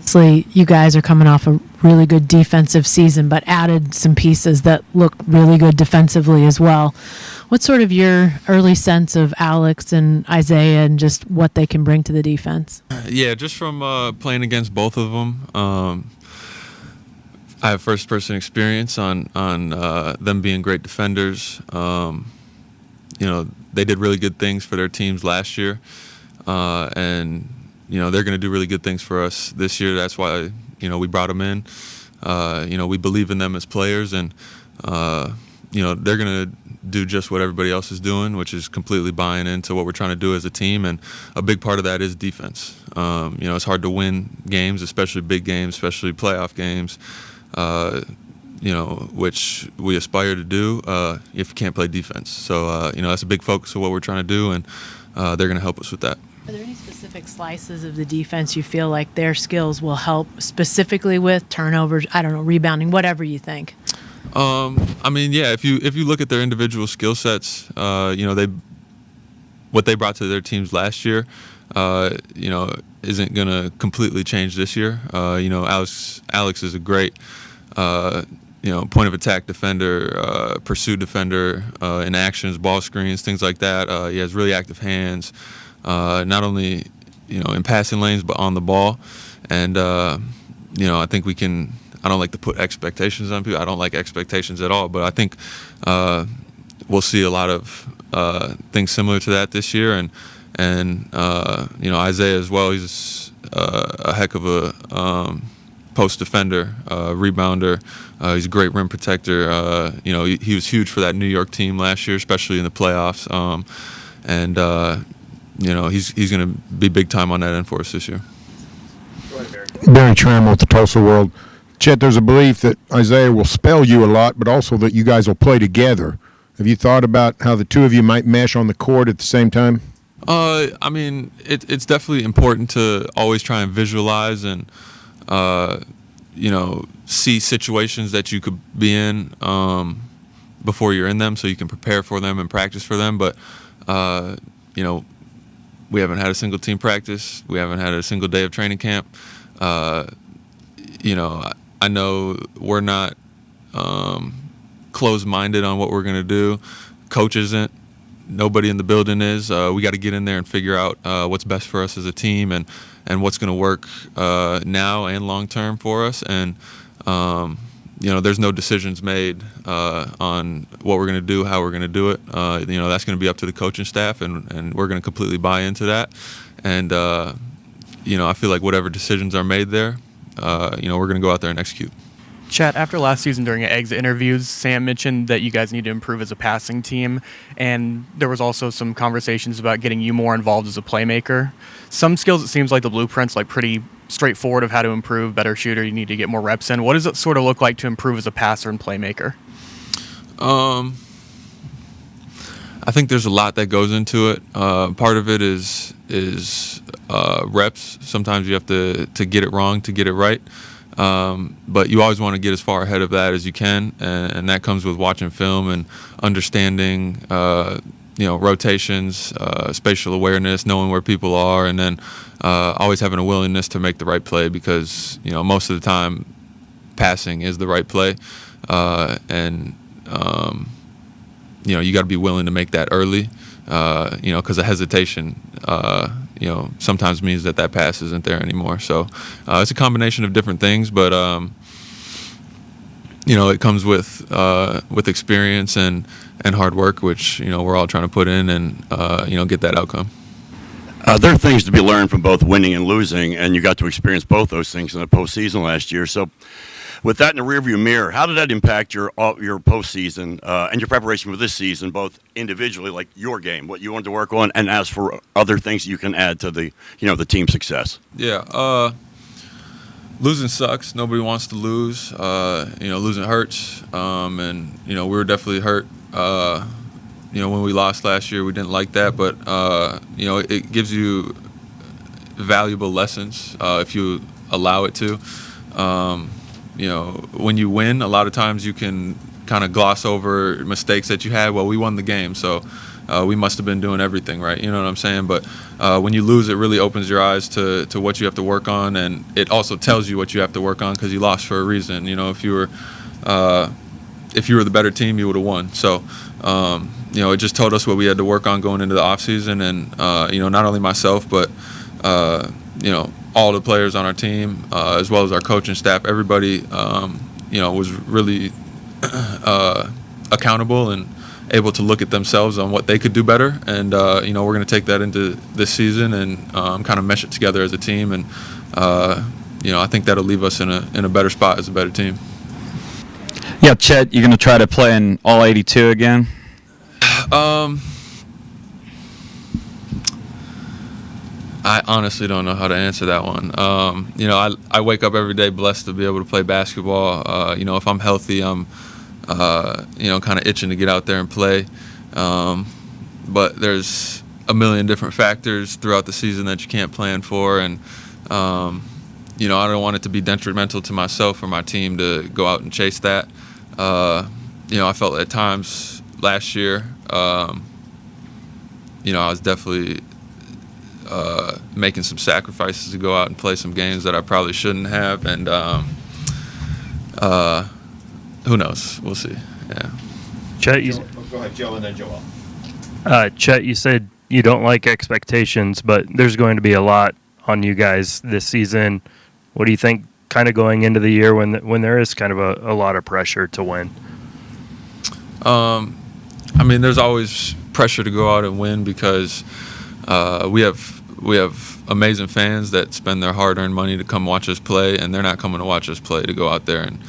Obviously, you guys are coming off a really good defensive season, but added some pieces that look really good defensively as well. What's sort of your early sense of Alex and Isaiah and just what they can bring to the defense? Yeah, just from playing against both of them, I have first-person experience on them being great defenders. They did really good things for their teams last year, and they're going to do really good things for us this year. That's why we brought them in. We believe in them as players, and they're going to do just what everybody else is doing, which is completely buying into what we're trying to do as a team. And a big part of that is defense. It's hard to win games, especially big games, especially playoff games, which we aspire to do if you can't play defense. So, that's a big focus of what we're trying to do, and they're going to help us with that. Are there any specific slices of the defense you feel like their skills will help specifically with turnovers, rebounding, whatever you think? If you look at their individual skill sets, what they brought to their teams last year, isn't going to completely change this year. Alex is a great, point of attack defender, pursuit defender, in actions, ball screens, things like that. He has really active hands, not only, in passing lanes, but on the ball. And, I think we can. I don't like to put expectations on people. I don't like expectations at all. But I think we'll see a lot of things similar to that this year. And Isaiah as well. He's a heck of a post defender, rebounder. He's a great rim protector. He was huge for that New York team last year, especially in the playoffs. He's going to be big time on that end for us this year. Barry Trammell with the Tulsa World. Chet, there's a belief that Isaiah will spell you a lot, but also that you guys will play together. Have you thought about how the two of you might mesh on the court at the same time? It's definitely important to always try and visualize and, see situations that you could be in before you're in them, so you can prepare for them and practice for them. But, we haven't had a single team practice. We haven't had a single day of training camp. I know we're not closed-minded on what we're going to do. Coach isn't. Nobody in the building is. We got to get in there and figure out what's best for us as a team and what's going to work now and long-term for us. And, there's no decisions made on what we're going to do, how we're going to do it. That's going to be up to the coaching staff, and we're going to completely buy into that. And, I feel like whatever decisions are made there, we're going to go out there and execute. Chet, after last season during exit interviews, Sam mentioned that you guys need to improve as a passing team, and there was also some conversations about getting you more involved as a playmaker. Some skills, it seems like the blueprint's pretty straightforward of how to improve, better shooter, you need to get more reps in. What does it sort of look like to improve as a passer and playmaker? I think there's a lot that goes into it. Part of it is reps. Sometimes you have to get it wrong to get it right. But you always want to get as far ahead of that as you can, and that comes with watching film and understanding, rotations, spatial awareness, knowing where people are, and then always having a willingness to make the right play because, most of the time passing is the right play. You got to be willing to make that early, because a hesitation, sometimes means that pass isn't there anymore. So it's a combination of different things, but it comes with experience and hard work, which we're all trying to put in and get that outcome. There are things to be learned from both winning and losing, and you got to experience both those things in the postseason last year. So, with that in the rearview mirror, how did that impact your postseason and your preparation for this season, both individually, like your game, what you wanted to work on, and as for other things you can add to the team success? Yeah, losing sucks. Nobody wants to lose. Losing hurts, and we were definitely hurt. When we lost last year, we didn't like that, but it gives you valuable lessons if you allow it to. When you win, a lot of times you can kind of gloss over mistakes that you had. Well, we won the game, so we must have been doing everything right. You know what I'm saying? But when you lose, it really opens your eyes to what you have to work on, and it also tells you what you have to work on because you lost for a reason. You know, if you were the better team, you would have won. So, you know, it just told us what we had to work on going into the offseason. And, you know, not only myself, but, you know, all the players on our team, as well as our coaching staff, everybody, you know, was really accountable and able to look at themselves on what they could do better. And, you know, we're going to take that into this season and kind of mesh it together as a team. And, you know, I think that'll leave us in a better spot as a better team. Yeah, Chet, you're going to try to play in all 82 again? I honestly don't know how to answer that one. You know, I wake up every day blessed to be able to play basketball. You know, if I'm healthy, I'm, you know, kind of itching to get out there and play. But there's a million different factors throughout the season that you can't plan for. And, you know, I don't want it to be detrimental to myself or my team to go out and chase that. You know, I felt at times last year, you know, I was definitely making some sacrifices to go out and play some games that I probably shouldn't have. And who knows? We'll see. Yeah. Chet, Go ahead, Joe, and then Joel. Chet, you said you don't like expectations, but there's going to be a lot on you guys this season. What do you think kind of going into the year when there is kind of a lot of pressure to win? I mean, there's always pressure to go out and win because we have amazing fans that spend their hard-earned money to come watch us play, and they're not coming to watch us play to go out there and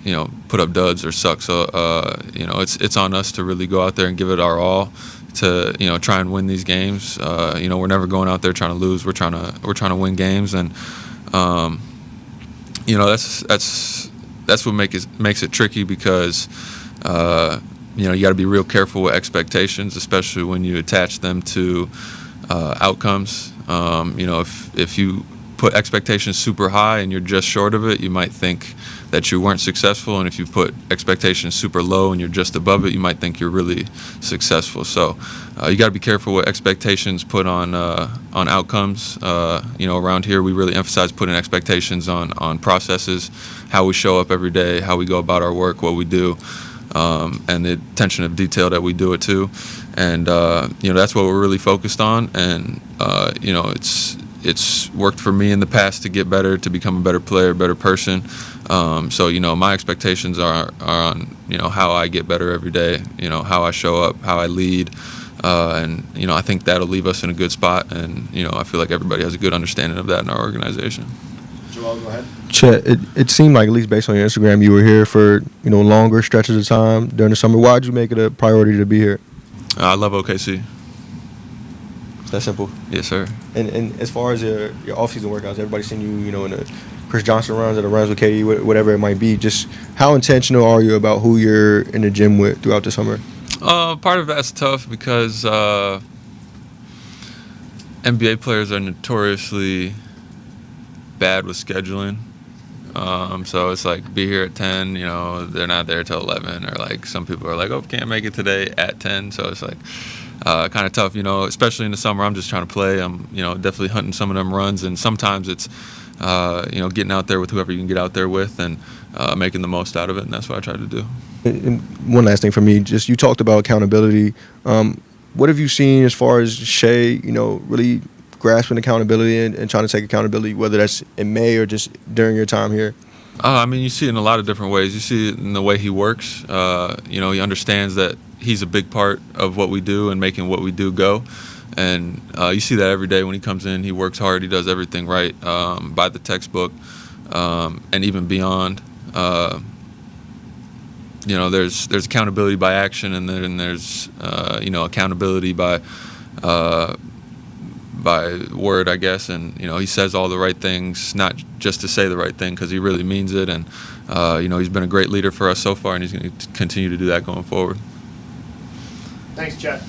you know, put up duds or suck. So you know, it's on us to really go out there and give it our all to, you know, try and win these games. You know, we're never going out there trying to lose. We're trying to win games, and you know, that's what makes it tricky because you know, you got to be real careful with expectations, especially when you attach them to outcomes. You know, if you put expectations super high and you're just short of it, you might think that you weren't successful. And if you put expectations super low and you're just above it, you might think you're really successful. So you got to be careful what expectations put on outcomes. You know, around here we really emphasize putting expectations on processes, how we show up every day, how we go about our work, what we do. And the attention of detail that we do it to, and you know, that's what we're really focused on. And you know, it's worked for me in the past to get better, to become a better player, better person. So you know, my expectations are on, you know, how I get better every day. You know, how I show up, how I lead, and you know, I think that'll leave us in a good spot. And you know, I feel like everybody has a good understanding of that in our organization. Joel, go ahead. Chet, it seemed like, at least based on your Instagram, you were here for, you know, longer stretches of time during the summer. Why did you make it a priority to be here? I love OKC. It's that simple. Yes, sir. And as far as your off-season workouts, everybody's seen you, you know, in the Chris Johnson runs or the runs with KD, whatever it might be. Just how intentional are you about who you're in the gym with throughout the summer? Part of that's tough because NBA players are notoriously bad with scheduling. So it's like, be here at 10, you know, they're not there till 11, or like some people are like, oh, can't make it today at 10. So it's like kind of tough, you know, especially in the summer. I'm just trying to play. I'm, you know, definitely hunting some of them runs, and sometimes it's, you know, getting out there with whoever you can get out there with and making the most out of it, and that's what I try to do. And one last thing for me, just you talked about accountability. What have you seen as far as Shea, you know, really grasping accountability and trying to take accountability, whether that's in May or just during your time here? I mean, you see it in a lot of different ways. You see it in the way he works. You know, he understands that he's a big part of what we do and making what we do go. And you see that every day when he comes in. He works hard. He does everything right by the textbook, and even beyond. You know, there's accountability by action, and then there's you know, accountability by word, I guess. And you know, he says all the right things, not just to say the right thing, because he really means it. And you know, he's been a great leader for us so far, and he's going to continue to do that going forward. Thanks, Chet.